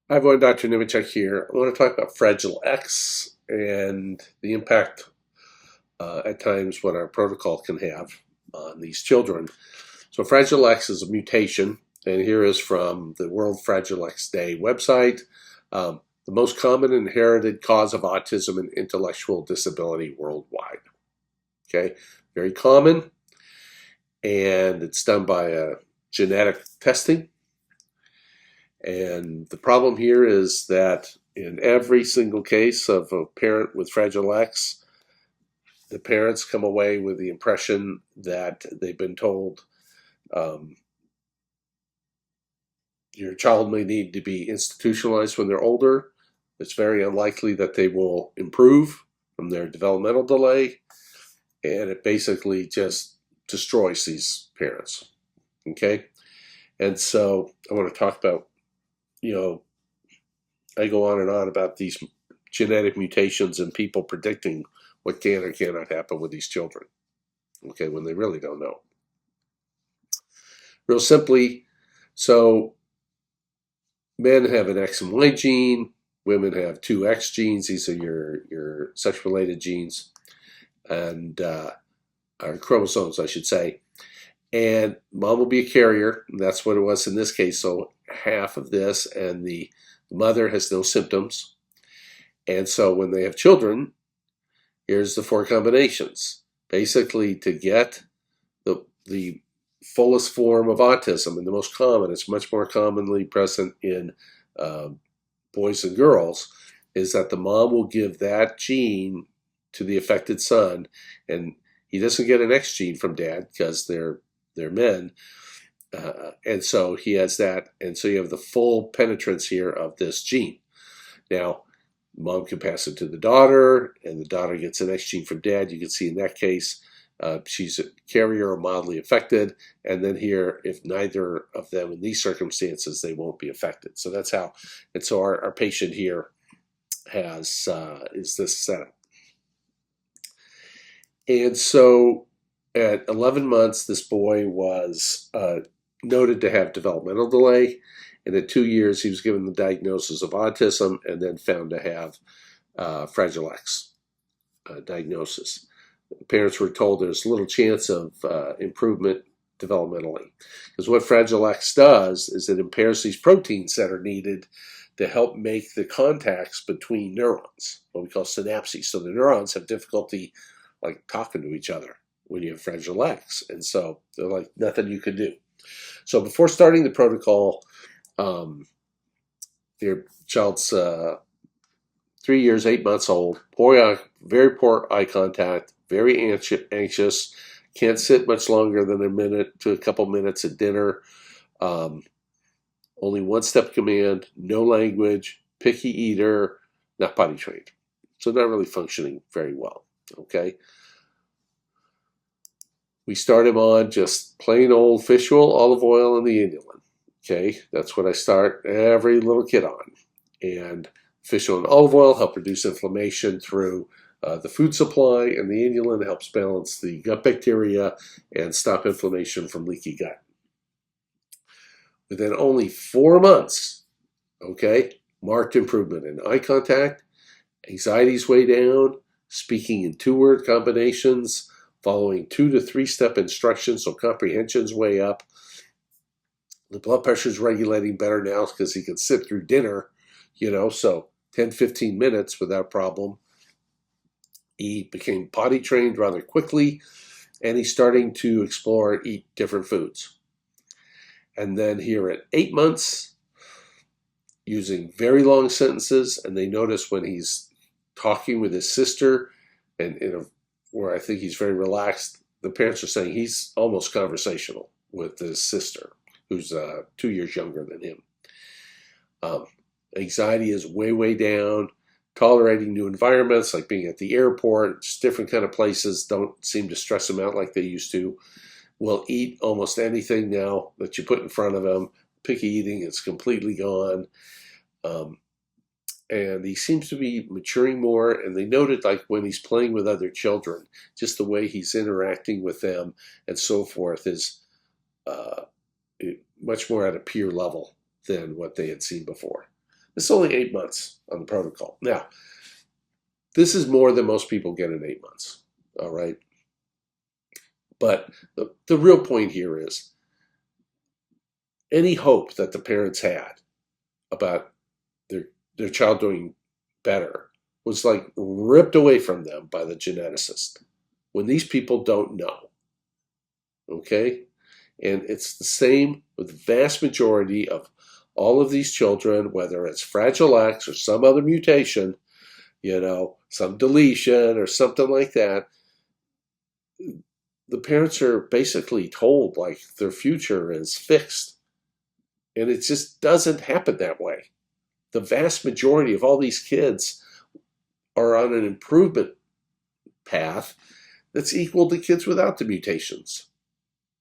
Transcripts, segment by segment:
Hi everyone, Dr. Nemechek here. I want to talk about Fragile X and the impact at times what our protocol can have on these children. So Fragile X is a mutation, and here is from the World Fragile X Day website. The most common inherited cause of autism and intellectual disability worldwide. Okay, very common, and it's done by genetic testing. And the problem here is that in every single case of a parent with Fragile X, the parents come away with the impression that they've been told um, your child may need to be institutionalized when they're older. It's very unlikely that they will improve from their developmental delay, and it basically just destroys these parents. Okay, and so I want to talk about, I go on and on about these genetic mutations and people predicting what can or cannot happen with these children, okay, when they really don't know. Real simply, so men have an X and Y gene, women have two X genes. These are your sex-related genes, and or chromosomes, I should say. And mom will be a carrier, and that's what it was in this case. So half of this, and the mother has no symptoms. And so when they have children, here's the four combinations. Basically, to get the fullest form of autism, and the most common, it's much more commonly present in boys and girls, is that the mom will give that gene to the affected son, and he doesn't get an X gene from dad because they're men, and so he has that, and so you have the full penetrance here of this gene. Now, mom can pass it to the daughter, and the daughter gets an X gene from dad. You can see in that case, she's a carrier or mildly affected. And then here, if neither of them in these circumstances, they won't be affected. So that's how, and so our patient here has, is this setup. And so at 11 months, this boy was noted to have developmental delay. And at 2 years, he was given the diagnosis of autism and then found to have Fragile X diagnosis. The parents were told there's little chance of improvement developmentally. Because what Fragile X does is it impairs these proteins that are needed to help make the contacts between neurons, what we call synapses. So the neurons have difficulty like talking to each other when you have Fragile X. And so they're like nothing you can do. So before starting the protocol, your child's 3 years, 8 months old, very poor eye contact, very anxious, can't sit much longer than a minute to a couple minutes at dinner, only one-step command, no language, picky eater, not potty trained. So not really functioning very well, okay? We start him on just plain old fish oil, olive oil, and the inulin. Okay, that's what I start every little kid on. And fish oil and olive oil help reduce inflammation through the food supply, and the inulin helps balance the gut bacteria and stop inflammation from leaky gut. Within only 4 months, okay, marked improvement in eye contact, anxiety's way down, speaking in 2-word combinations, following 2 to 3 step instructions, so comprehension's way up. The blood pressure's regulating better now because he can sit through dinner, so 10, 15 minutes without problem. He became potty trained rather quickly, and he's starting to explore and eat different foods. And then here at 8 months, using very long sentences, and they notice when he's talking with his sister, and where I think he's very relaxed, the parents are saying he's almost conversational with his sister, who's 2 years younger than him. Anxiety is way, way down. Tolerating new environments, like being at the airport, just different kind of places, don't seem to stress him out like they used to. Will eat almost anything now that you put in front of him. Picky eating is completely gone. And he seems to be maturing more, and they noted like when he's playing with other children, just the way he's interacting with them and so forth is much more at a peer level than what they had seen before. It's only 8 months on the protocol. Now, this is more than most people get in 8 months, all right? But the real point here is any hope that the parents had about their child doing better was like ripped away from them by the geneticist when these people don't know, okay? And it's the same with the vast majority of all of these children, whether it's Fragile X or some other mutation, some deletion or something like that. The parents are basically told like their future is fixed. And it just doesn't happen that way. The vast majority of all these kids are on an improvement path that's equal to kids without the mutations.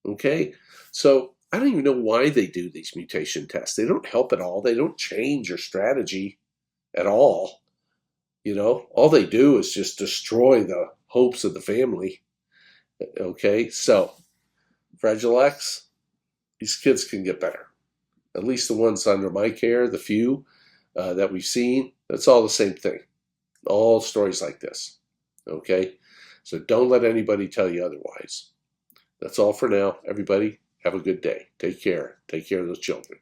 Okay? So I don't even know why they do these mutation tests. They don't help at all. They don't change your strategy at all. All they do is just destroy the hopes of the family. Okay? So, Fragile X, these kids can get better. At least the ones under my care, the few that we've seen, that's all the same thing. All stories like this. Okay? So don't let anybody tell you otherwise. That's all for now, everybody. Have a good day. Take care. Take care of those children.